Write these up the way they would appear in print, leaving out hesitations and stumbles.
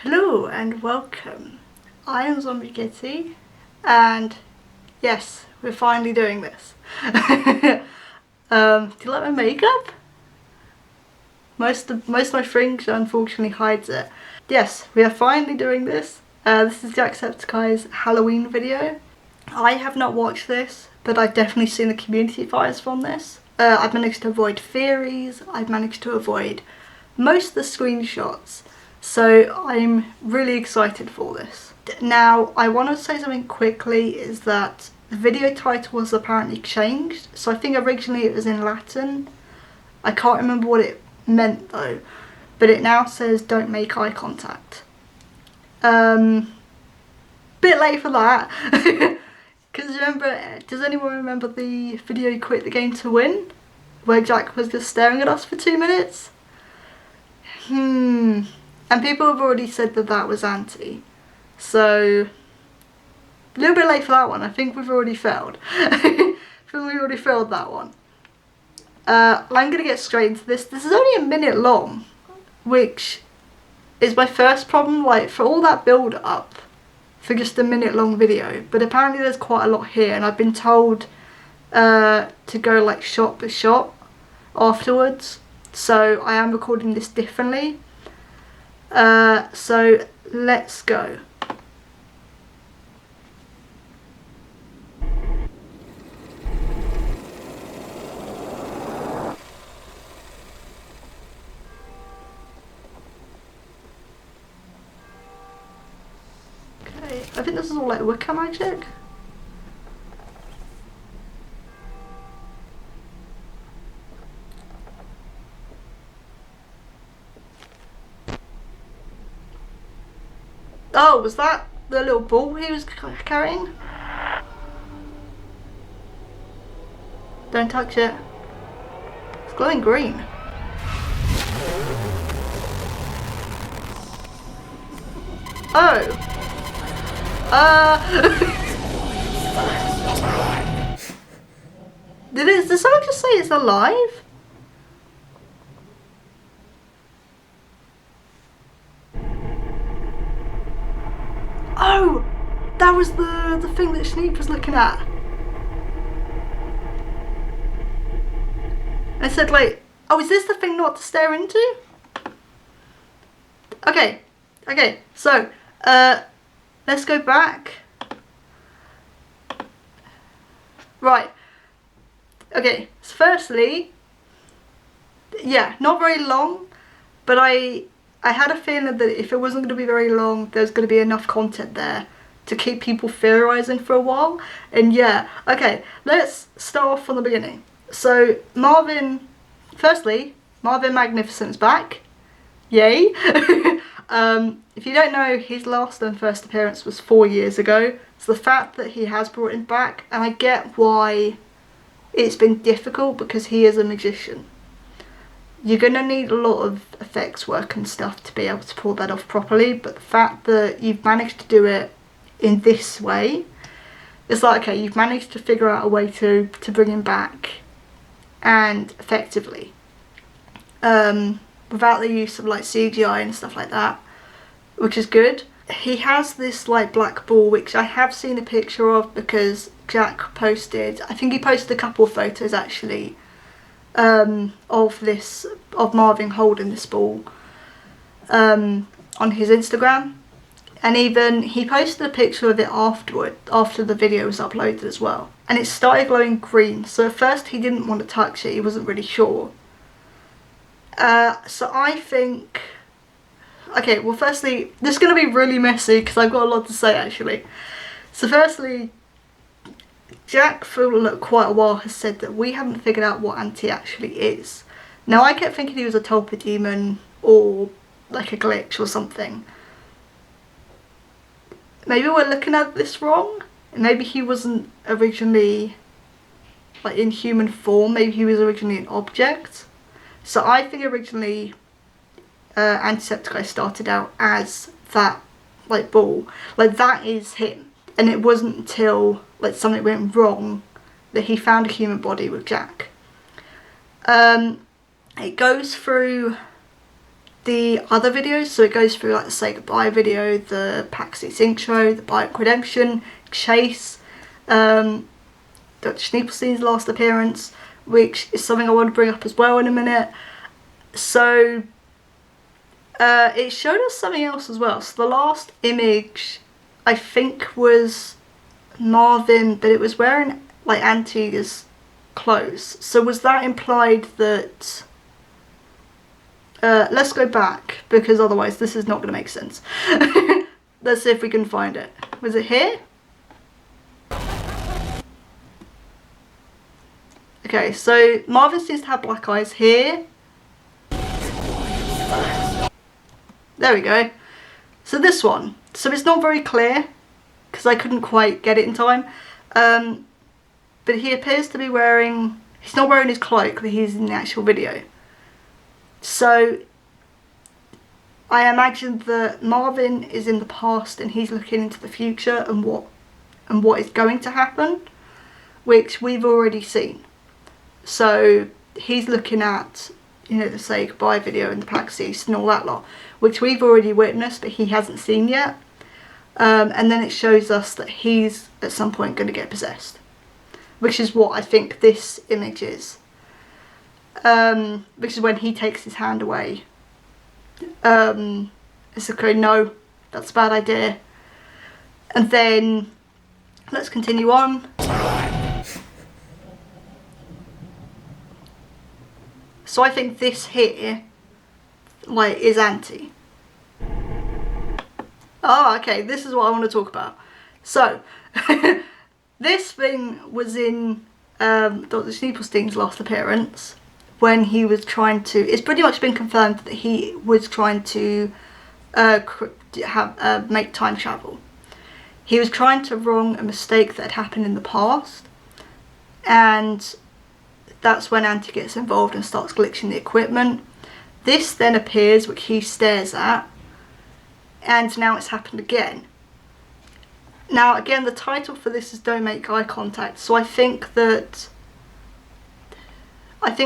Hello and welcome. I am Zombie Kitty, and yes, we're finally doing this. Do you like my makeup? Most of my fringe unfortunately hides it. Yes, we are finally doing this. This is Jacksepticeye's Halloween video. I have not watched this, but I've definitely seen the community fires from this. I've managed to avoid theories, I've managed to avoid most of the screenshots. So I'm really excited for this. Now, I want to say something quickly, is that the video title was apparently changed. So I think originally it was in Latin. I can't remember what it meant though. But it now says don't make eye contact. Bit late for that. Because remember, does anyone remember the video Quit the Game to Win? Where Jack was just staring at us for 2 minutes? And people have already said that that was anti. So, a little bit late for that one. I think we've already failed. I think we've already failed that one. I'm going to get straight into this. This is only a minute long, which is my first problem. Like, for all that build up for just a minute long video. But apparently there's quite a lot here, and I've been told to go like shot by shot afterwards. So I am recording this differently. So let's go. Okay, I think this is all like Wicca magic. Oh, was that the little ball he was carrying? Don't touch it. It's glowing green. Oh. Did someone just say it's alive? Oh, that was the thing that Sneak was looking at. I said like, oh, is this the thing not to stare into? Okay, so, let's go back. Right, okay, so firstly, yeah, not very long, but I had a feeling that if it wasn't going to be very long, there's going to be enough content there to keep people theorising for a while. And yeah, okay, let's start off from the beginning. So firstly, Marvin Magnificent's back. Yay. If you don't know, his last and first appearance was 4 years ago. So the fact that he has brought him back, and I get why it's been difficult because he is a magician. You're going to need a lot of effects work and stuff to be able to pull that off properly, but the fact that you've managed to do it in this way, it's like, okay, you've managed to figure out a way to bring him back, and effectively, without the use of like CGI and stuff like that, which is good. He has this like black ball, which I have seen a picture of because Jack posted, I think he posted a couple of photos actually, of Marvin holding this ball on his Instagram, and even he posted a picture of it after the video was uploaded as well, and it started glowing green. So at first he didn't want to touch it, he wasn't really sure. So I think, okay, well firstly, this is going to be really messy because I've got a lot to say actually. So firstly, Jack for quite a while has said that we haven't figured out what Auntie actually is. Now I kept thinking he was a tulpa demon or like a glitch or something. Maybe we're looking at this wrong. Maybe he wasn't originally like in human form. Maybe he was originally an object. So I think originally Jacksepticeye started out as that like ball. Like that is him. And it wasn't until like something went wrong that he found a human body with Jack. It goes through the other videos. So it goes through like the Say Goodbye video, the Paxie's intro, the Bike Redemption, Chase, Dr. Schneepelstein's last appearance, which is something I want to bring up as well in a minute. So it showed us something else as well. So the last image I think was Marvin, but it was wearing like Auntie's clothes. So was that implied that let's go back, because otherwise this is not going to make sense. Let's see if we can find it. Was it here? Okay, so Marvin seems to have black eyes here. There we go. So this one. So it's not very clear because I couldn't quite get it in time. But he appears to be wearing... He's not wearing his cloak, but he's in the actual video. So I imagine that Marvin is in the past and he's looking into the future and what is going to happen, which we've already seen. So he's looking at, you know, the Say Goodbye video and the Paxie's and all that lot, which we've already witnessed but he hasn't seen yet. And then it shows us that he's at some point going to get possessed, which is what I think this image is. Which is when he takes his hand away. It's okay, no, that's a bad idea. And then let's continue on. So I think this here, like, is Auntie. Oh, okay, this is what I want to talk about. So, this thing was in Dr. Schneepelstein's last appearance, when he was trying to... It's pretty much been confirmed that he was trying to make time travel. He was trying to wrong a mistake that had happened in the past, and that's when Auntie gets involved and starts glitching the equipment. This then appears, which he stares at, and now it's happened again. Now again, the title for this is Don't Make Eye Contact, so I think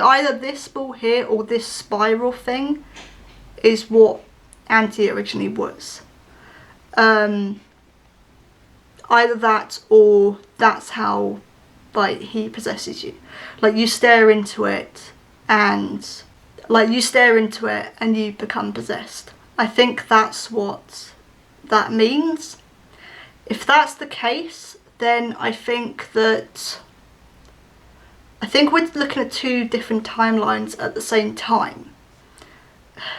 either this ball here or this spiral thing is what Auntie originally was. Either that or that's how, like, he possesses you. Like, you stare into it and you become possessed. I think that's what that means. If that's the case, then I think we're looking at two different timelines at the same time.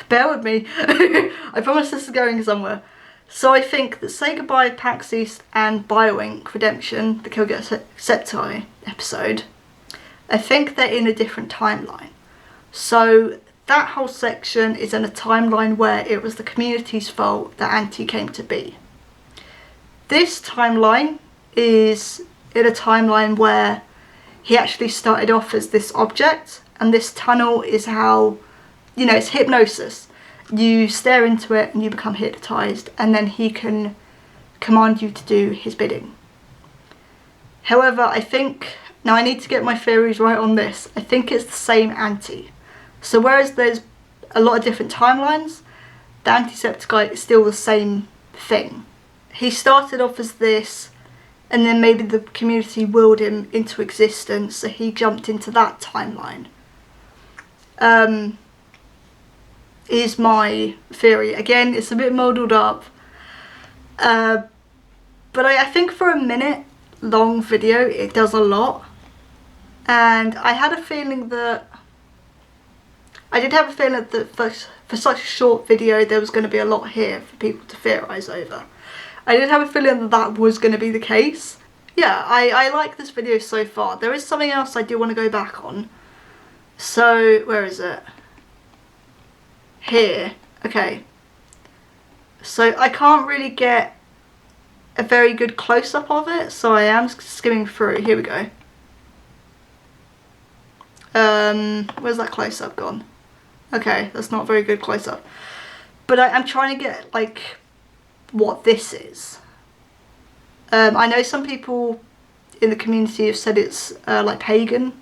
Bear with me. I promise this is going somewhere. So I think that Say Goodbye, Paxie's and Bioink Redemption, the Jacksepticeye episode, I think they're in a different timeline. So that whole section is in a timeline where it was the community's fault that Auntie came to be. This timeline is in a timeline where he actually started off as this object, and this tunnel is how, you know, it's hypnosis. You stare into it and you become hypnotized, and then he can command you to do his bidding. However, I think, now I need to get my theories right on this, I think it's the same Auntie. So whereas there's a lot of different timelines, the Jacksepticeye is still the same thing. He started off as this, and then maybe the community willed him into existence, so he jumped into that timeline. Is my theory. Again, it's a bit muddled up. But I think for a minute long video, it does a lot. And I had a feeling that... I did have a feeling that for such a short video, there was going to be a lot here for people to theorise over. I did have a feeling that that was going to be the case. Yeah, I like this video so far. There is something else I do want to go back on. So, where is it? Here. Okay. So, I can't really get a very good close-up of it, so I am skimming through. Here we go. Where's that close-up gone? Okay, that's not a very good close-up. But I'm trying to get, like, what this is. I know some people in the community have said it's like pagan.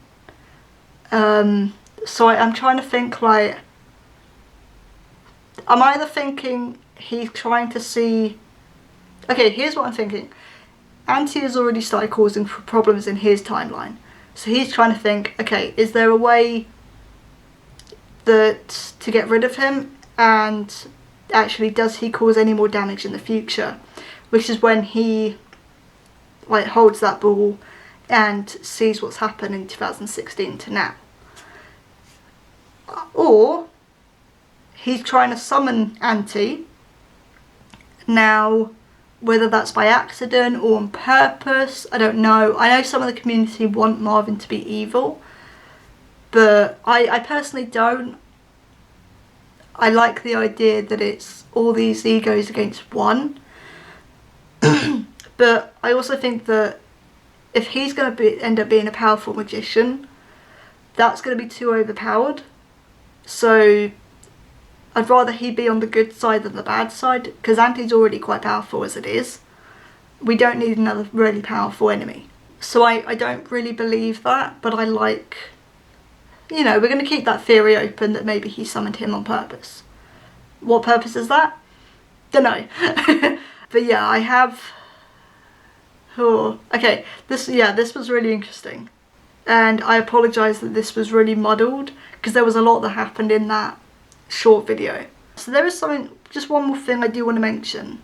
So I'm trying to think, like, I'm either thinking he's trying to see... Okay, here's what I'm thinking. Anti has already started causing problems in his timeline. So he's trying to think, okay, is there a way that to get rid of him, and actually does he cause any more damage in the future? Which is when he like holds that ball and sees what's happened in 2016 to now. Or he's trying to summon Anti now, whether that's by accident or on purpose, I don't know. I know some of the community want Marvin to be evil, but I personally don't. I like the idea that it's all these egos against one. But I also think that if he's going to end up being a powerful magician, that's going to be too overpowered. So I'd rather he be on the good side than the bad side, because Anti's already quite powerful as it is. We don't need another really powerful enemy. So I don't really believe that, but I like, you know, we're going to keep that theory open that maybe he summoned him on purpose. What purpose is that? Don't know. But yeah, I have... Oh, okay, this was really interesting. And I apologise that this was really muddled, because there was a lot that happened in that short video. So there is something, just one more thing I do want to mention.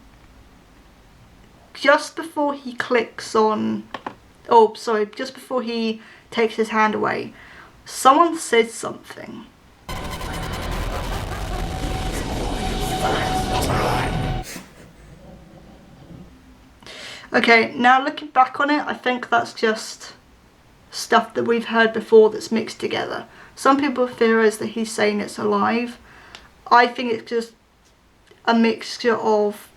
Just before he clicks on, oh sorry, just before he takes his hand away, someone said something. Okay, now looking back on it, I think that's just stuff that we've heard before that's mixed together. Some people theorise that he's saying it's alive. I think it's just a mixture of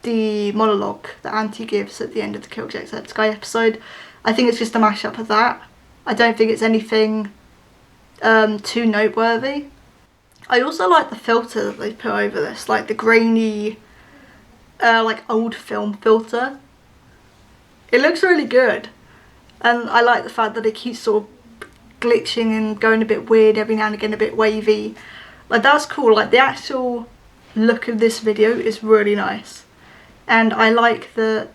the monologue that Anti gives at the end of the Kill Jacksepticeye episode. I think it's just a mashup of that. I don't think it's anything too noteworthy. I also like the filter that they put over this, like the grainy, like old film filter. It looks really good, and I like the fact that it keeps sort of glitching and going a bit weird every now and again, a bit wavy. Like, that's cool. Like, the actual look of this video is really nice, and I like that.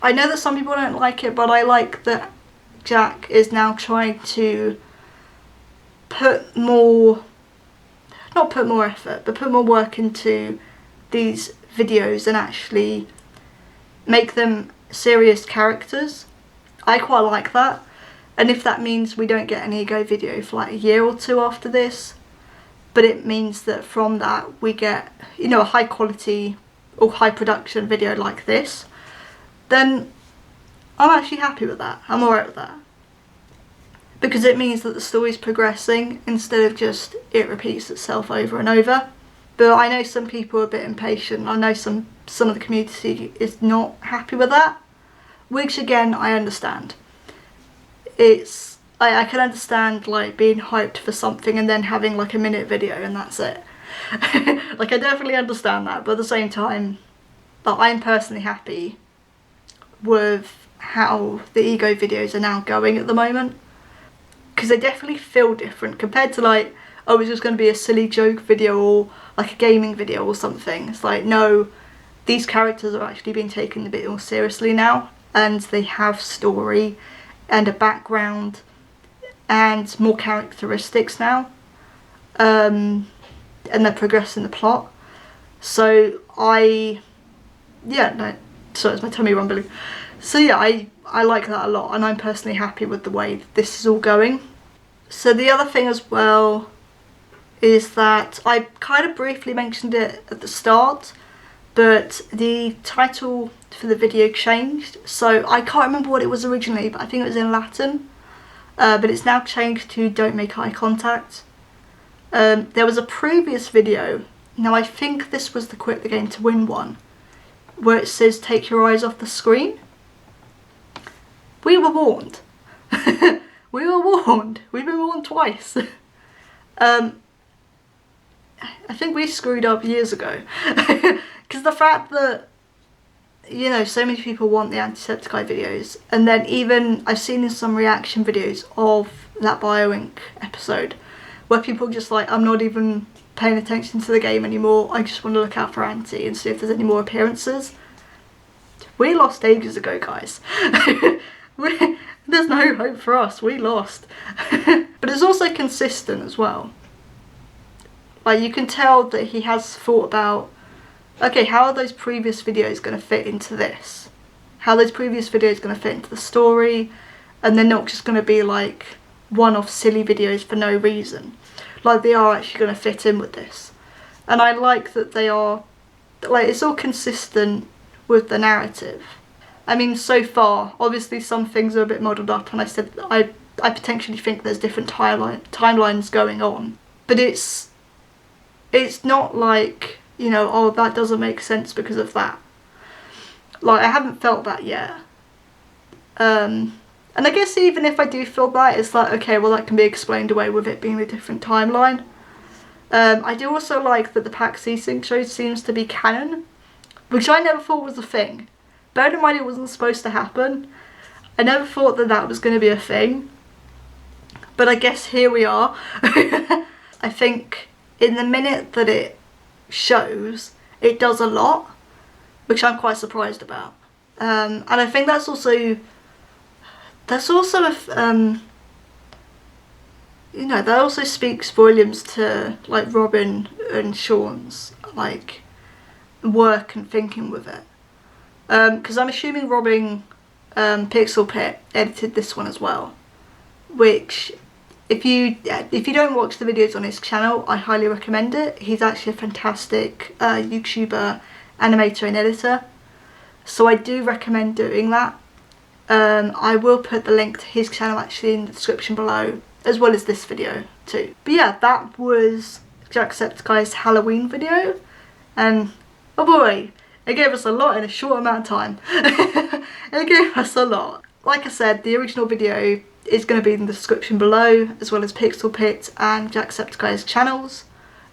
I know that some people don't like it, but I like that Jack is now trying to put more, not put more effort, but put more work into these videos and actually make them serious characters. I quite like that, and if that means we don't get an ego video for like a year or two after this, but it means that from that we get, you know, a high quality or high production video like this, then I'm actually happy with that. I'm alright with that, because it means that the story's progressing instead of just it repeats itself over and over. But I know some people are a bit impatient. I know some of the community is not happy with that, which again I understand. I can understand like being hyped for something and then having like a minute video and that's it. Like, I definitely understand that, but at the same time, like, I'm personally happy with how the ego videos are now going at the moment, because they definitely feel different compared to like, oh, it's just going to be a silly joke video or like a gaming video or something. It's like, no, these characters are actually being taken a bit more seriously now, and they have story and a background and more characteristics now, and they're progressing the plot. So sorry, it's my tummy rumbling. So yeah, I like that a lot, and I'm personally happy with the way this is all going. So the other thing as well is that I kind of briefly mentioned it at the start, but the title for the video changed. So I can't remember what it was originally, but I think it was in Latin, but it's now changed to Don't Make Eye Contact. There was a previous video, now I think this was the Quit the Game to Win one, where it says take your eyes off the screen. We were warned. We were warned. We've been warned twice. I think we screwed up years ago, because the fact that, you know, so many people want the Jacksepticeye videos, and then even I've seen in some reaction videos of that BioInc episode where people just like, I'm not even paying attention to the game anymore. I just want to look out for Auntie and see if there's any more appearances. We lost ages ago, guys. There's no hope for us. We lost. But it's also consistent as well. Like, you can tell that he has thought about, okay, how are those previous videos going to fit into this? How are those previous videos going to fit into the story? And they're not just going to be like one-off silly videos for no reason. Like, they are actually going to fit in with this. And I like that they are, like, it's all consistent with the narrative. I mean, so far, obviously some things are a bit muddled up, and I said I potentially think there's different timelines going on. But it's not like, you know, oh, that doesn't make sense because of that. Like, I haven't felt that yet. And I guess even if I do feel that, it's like, okay, well, that can be explained away with it being a different timeline. I do also like that the PAX Sync show seems to be canon, which I never thought was a thing. Bear in mind it wasn't supposed to happen. I never thought that that was going to be a thing. But I guess here we are. I think in the minute that it shows, it does a lot, which I'm quite surprised about. And I think that's also you know, that also speaks volumes to like Robin and Sean's like work and thinking with it. Because I'm assuming Robin Pixel Pit edited this one as well, which if you don't watch the videos on his channel, I highly recommend it. He's actually a fantastic YouTuber, animator and editor, so I do recommend doing that. I will put the link to his channel actually in the description below, as well as this video too. But yeah, that was Jacksepticeye's Halloween video, and oh boy, it gave us a lot in a short amount of time. It gave us a lot. Like I said, the original video is going to be in the description below, as well as Pixel Pit and Jacksepticeye's channels.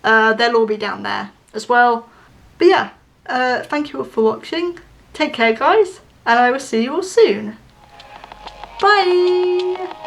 They'll all be down there as well. But yeah, thank you all for watching. Take care, guys, and I will see you all soon. Bye!